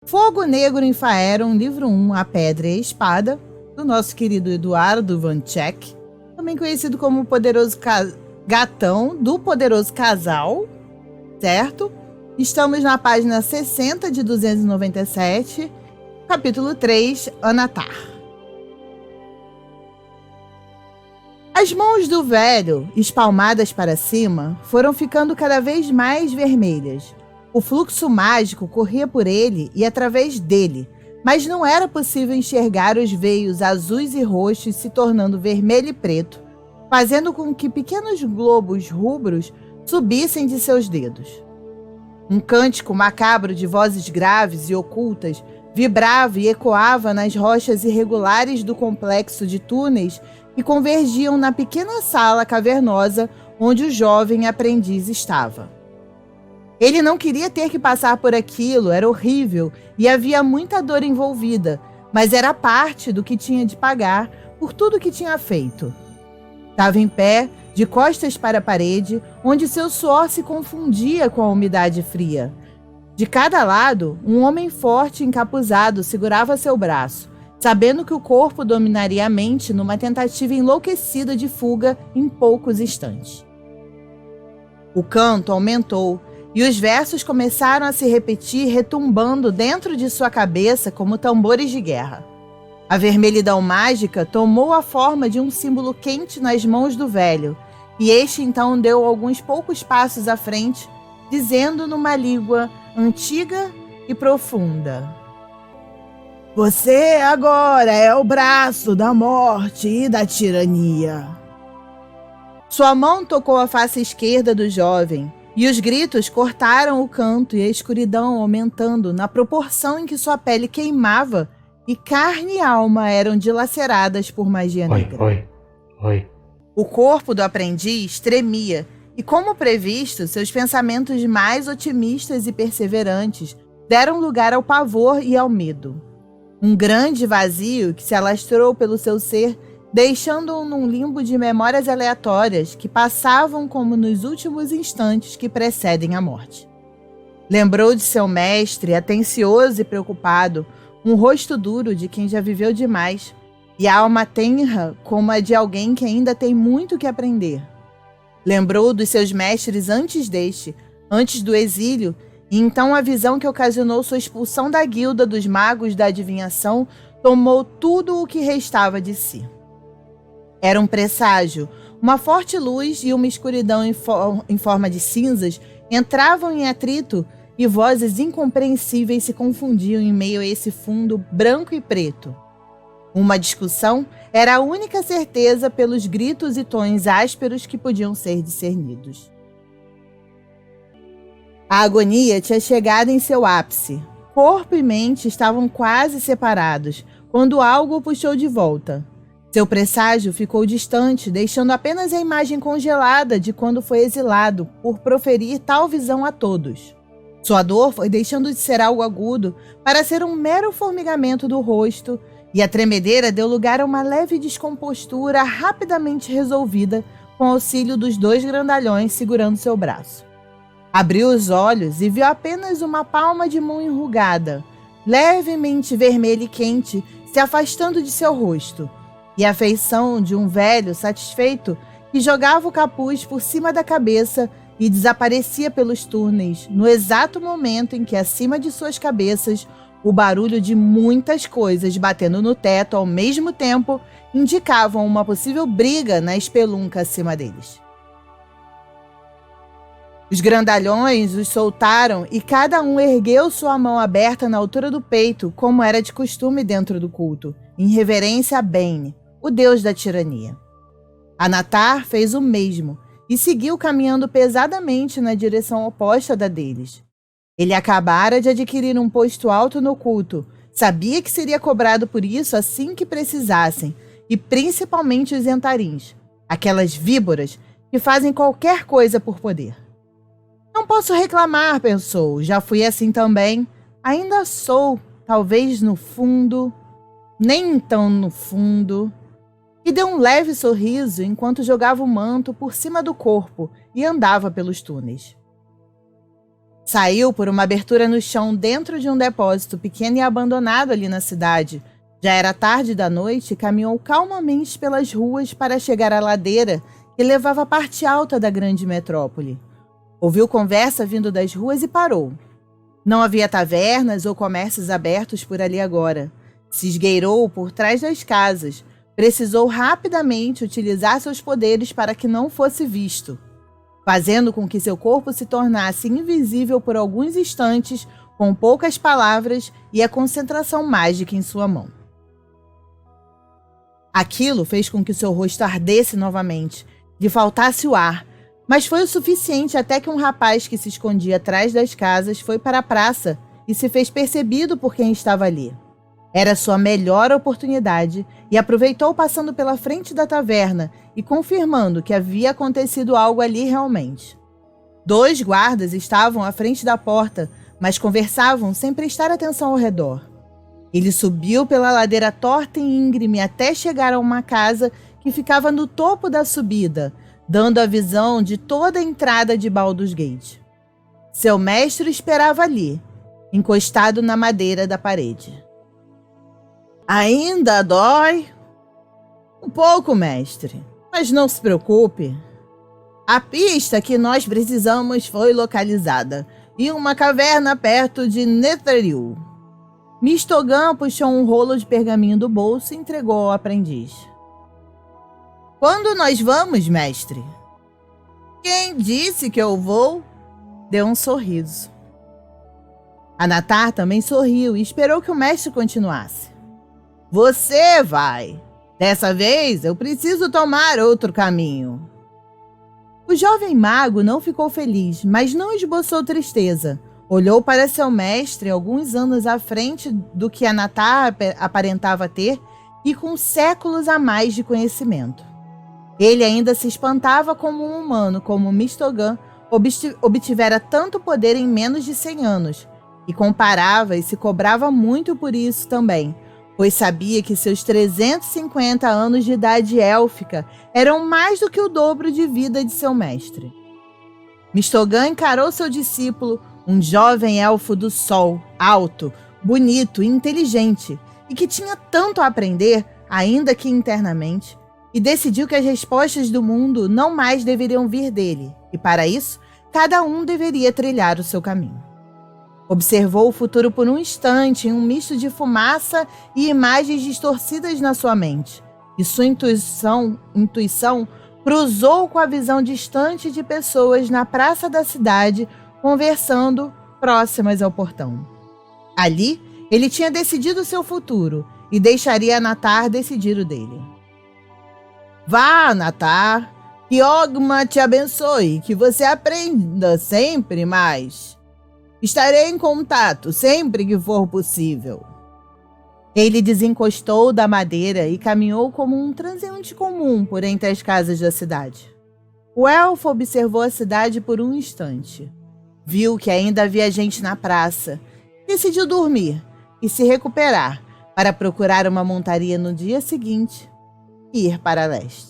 Fogo Negro em Faeron, livro 1, A Pedra e a Espada, do nosso querido Eduardo Van Check, também conhecido como Poderoso Gatão, do Poderoso Casal, certo? Estamos na página 60 de 297, capítulo 3, Anatar. As mãos do velho, espalmadas para cima, foram ficando cada vez mais vermelhas. O fluxo mágico corria por ele e através dele, mas não era possível enxergar os veios azuis e roxos se tornando vermelho e preto, fazendo com que pequenos globos rubros subissem de seus dedos. Um cântico macabro de vozes graves e ocultas vibrava e ecoava nas rochas irregulares do complexo de túneis que convergiam na pequena sala cavernosa onde o jovem aprendiz estava. Ele não queria ter que passar por aquilo, era horrível e havia muita dor envolvida, mas era parte do que tinha de pagar por tudo que tinha feito. Estava em pé, de costas para a parede, onde seu suor se confundia com a umidade fria. De cada lado, um homem forte e encapuzado segurava seu braço, sabendo que o corpo dominaria a mente numa tentativa enlouquecida de fuga em poucos instantes. O canto aumentou, e os versos começaram a se repetir, retumbando dentro de sua cabeça como tambores de guerra. A vermelhidão mágica tomou a forma de um símbolo quente nas mãos do velho, e este então deu alguns poucos passos à frente, dizendo numa língua antiga e profunda: "Você agora é o braço da morte e da tirania." Sua mão tocou a face esquerda do jovem, e os gritos cortaram o canto e a escuridão aumentando na proporção em que sua pele queimava e carne e alma eram dilaceradas por magia negra. Oi. O corpo do aprendiz tremia e, como previsto, seus pensamentos mais otimistas e perseverantes deram lugar ao pavor e ao medo. Um grande vazio que se alastrou pelo seu ser, deixando-o num limbo de memórias aleatórias que passavam como nos últimos instantes que precedem a morte. Lembrou de seu mestre, atencioso e preocupado, um rosto duro de quem já viveu demais, e a alma tenra como a de alguém que ainda tem muito que aprender. Lembrou dos seus mestres antes do exílio, e então a visão que ocasionou sua expulsão da guilda dos magos da adivinhação tomou tudo o que restava de si. Era um presságio. Uma forte luz e uma escuridão em forma de cinzas entravam em atrito e vozes incompreensíveis se confundiam em meio a esse fundo branco e preto. Uma discussão era a única certeza pelos gritos e tons ásperos que podiam ser discernidos. A agonia tinha chegado em seu ápice. Corpo e mente estavam quase separados, quando algo o puxou de volta. Seu presságio ficou distante, deixando apenas a imagem congelada de quando foi exilado, por proferir tal visão a todos. Sua dor foi deixando de ser algo agudo para ser um mero formigamento do rosto, e a tremedeira deu lugar a uma leve descompostura rapidamente resolvida com auxílio dos 2 grandalhões segurando seu braço. Abriu os olhos e viu apenas uma palma de mão enrugada, levemente vermelha e quente, se afastando de seu rosto, e a feição de um velho satisfeito que jogava o capuz por cima da cabeça e desaparecia pelos túneis, no exato momento em que, acima de suas cabeças, o barulho de muitas coisas batendo no teto ao mesmo tempo indicavam uma possível briga na espelunca acima deles. Os grandalhões os soltaram e cada um ergueu sua mão aberta na altura do peito, como era de costume dentro do culto, em reverência a Bane, o deus da tirania. Anatar fez o mesmo e seguiu caminhando pesadamente na direção oposta da deles. Ele acabara de adquirir um posto alto no culto, sabia que seria cobrado por isso assim que precisassem, e principalmente os entarins, aquelas víboras que fazem qualquer coisa por poder. Não posso reclamar, pensou, já fui assim também. Ainda sou, talvez no fundo, nem tão no fundo. E deu um leve sorriso enquanto jogava o manto por cima do corpo e andava pelos túneis. Saiu por uma abertura no chão dentro de um depósito pequeno e abandonado ali na cidade. Já era tarde da noite e caminhou calmamente pelas ruas para chegar à ladeira que levava à parte alta da grande metrópole. Ouviu conversa vindo das ruas e parou. Não havia tavernas ou comércios abertos por ali agora. Se esgueirou por trás das casas. Precisou rapidamente utilizar seus poderes para que não fosse visto, fazendo com que seu corpo se tornasse invisível por alguns instantes, com poucas palavras e a concentração mágica em sua mão. Aquilo fez com que seu rosto ardesse novamente, lhe faltasse o ar, mas foi o suficiente até que um rapaz que se escondia atrás das casas foi para a praça e se fez percebido por quem estava ali. Era sua melhor oportunidade e aproveitou passando pela frente da taverna e confirmando que havia acontecido algo ali realmente. 2 guardas estavam à frente da porta, mas conversavam sem prestar atenção ao redor. Ele subiu pela ladeira torta e íngreme até chegar a uma casa que ficava no topo da subida, dando a visão de toda a entrada de Baldur's Gate. Seu mestre esperava ali, encostado na madeira da parede. Ainda dói? Um pouco, mestre, mas não se preocupe. A pista que nós precisamos foi localizada em uma caverna perto de Netheril. Mistogan puxou um rolo de pergaminho do bolso e entregou ao aprendiz. Quando nós vamos, mestre? Quem disse que eu vou? Deu um sorriso. Anatar também sorriu e esperou que o mestre continuasse. Você vai. Dessa vez eu preciso tomar outro caminho. O jovem mago não ficou feliz, mas não esboçou tristeza. Olhou para seu mestre alguns anos à frente do que Anatar aparentava ter e com séculos a mais de conhecimento. Ele ainda se espantava como um humano, como Mistogan obtivera tanto poder em menos de 100 anos, e comparava e se cobrava muito por isso também, pois sabia que seus 350 anos de idade élfica eram mais do que o dobro de vida de seu mestre. Mistogan encarou seu discípulo, um jovem elfo do sol, alto, bonito e inteligente, e que tinha tanto a aprender, ainda que internamente, e decidiu que as respostas do mundo não mais deveriam vir dele, e para isso, cada um deveria trilhar o seu caminho. Observou o futuro por um instante em um misto de fumaça e imagens distorcidas na sua mente, e sua intuição cruzou com a visão distante de pessoas na praça da cidade conversando próximas ao portão. Ali, ele tinha decidido seu futuro e deixaria Anatar decidir o dele. Vá, Anatar, que Ogma te abençoe, que você aprenda sempre mais. Estarei em contato sempre que for possível. Ele desencostou da madeira e caminhou como um transeunte comum por entre as casas da cidade. O elfo observou a cidade por um instante. Viu que ainda havia gente na praça. Decidiu dormir e se recuperar para procurar uma montaria no dia seguinte e ir para leste.